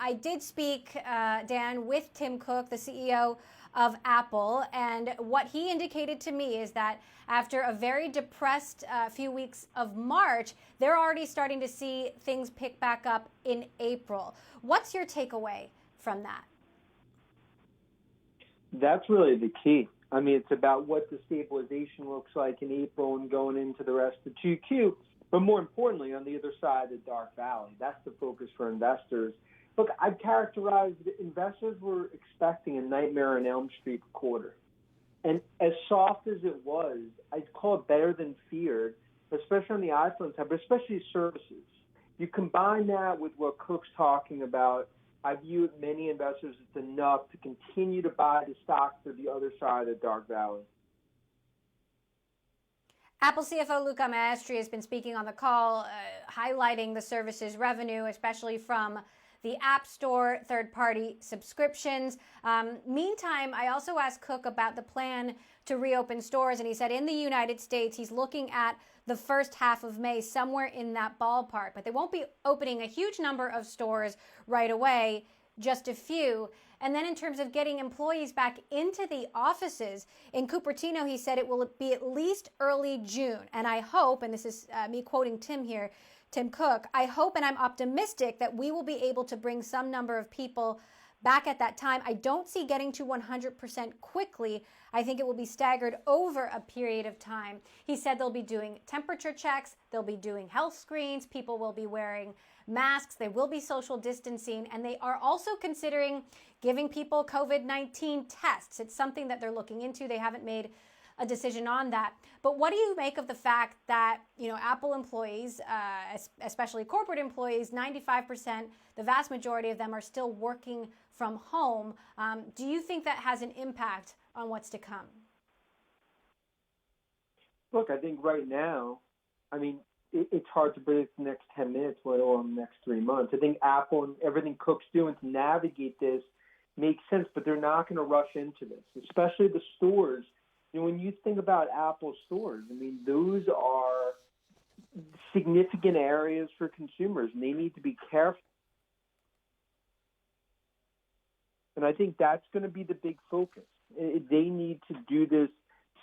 I did speak, Dan, with Tim Cook, the CEO of Apple, and what he indicated to me is that after a very depressed few weeks of March, they're already starting to see things pick back up in April. What's your takeaway from that? That's really the key. I mean, it's about what the stabilization looks like in April and going into the rest of 2Q. But more importantly, on the other side of the dark valley, that's the focus for investors. Look, I'd characterize that investors were expecting a nightmare on Elm Street quarter. And as soft as it was, I'd call it better than feared, especially on the iPhone side, but especially services. You combine that with what Cook's talking about, I view many investors as enough to continue to buy the stock for the other side of the dark valley. Apple CFO Luca Maestri has been speaking on the call, highlighting the services revenue, especially from the App Store, third-party subscriptions. Meantime, I also asked Cook about the plan to reopen stores, and he said in the United States, he's looking at the first half of May, somewhere in that ballpark. But they won't be opening a huge number of stores right away, just a few. And then in terms of getting employees back into the offices, in Cupertino, he said it will be at least early June. And I hope, and this is me quoting Tim here, Tim Cook, I hope and I'm optimistic that we will be able to bring some number of people back at that time. I don't see getting to 100% quickly. I think it will be staggered over a period of time. He said they'll be doing temperature checks, they'll be doing health screens, people will be wearing masks, they will be social distancing, and they are also considering giving people COVID-19 tests. It's something that they're looking into. They haven't made a decision on that. But what do you make of the fact that, Apple employees, especially corporate employees, 95%, the vast majority of them are still working from home? Do you think that has an impact on what's to come? Look, I think right now, it's hard to predict the next 10 minutes, let alone the next 3 months. I think Apple and everything Cook's doing to navigate this makes sense, but they're not going to rush into this, especially the stores. When you think about Apple stores, those are significant areas for consumers, and they need to be careful. And I think that's going to be the big focus. They need to do this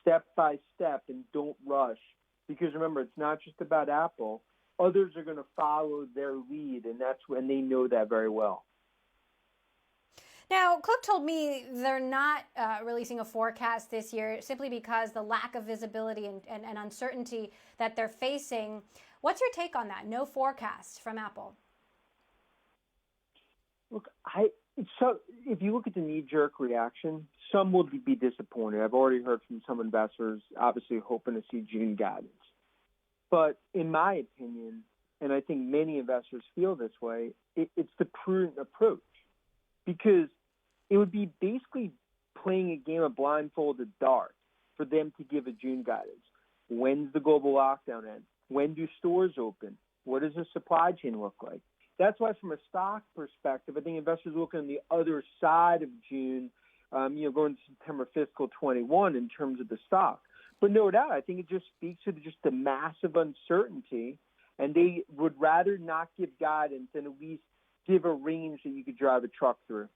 step by step and don't rush. Because remember, it's not just about Apple. Others are going to follow their lead, and that's when they know that very well. Now, Cook told me they're not releasing a forecast this year simply because the lack of visibility and uncertainty that they're facing. What's your take on that? No forecast from Apple. Look, so if you look at the knee-jerk reaction, some will be disappointed. I've already heard from some investors, obviously hoping to see June guidance. But in my opinion, and I think many investors feel this way, it's the prudent approach. Because it would be basically playing a game of blindfolded dart for them to give a June guidance. When's the global lockdown end? When do stores open? What does the supply chain look like? That's why from a stock perspective, I think investors are looking on the other side of June, going to September fiscal 21 in terms of the stock. But no doubt, I think it just speaks to just the massive uncertainty, and they would rather not give guidance than at least give a range that you could drive a truck through.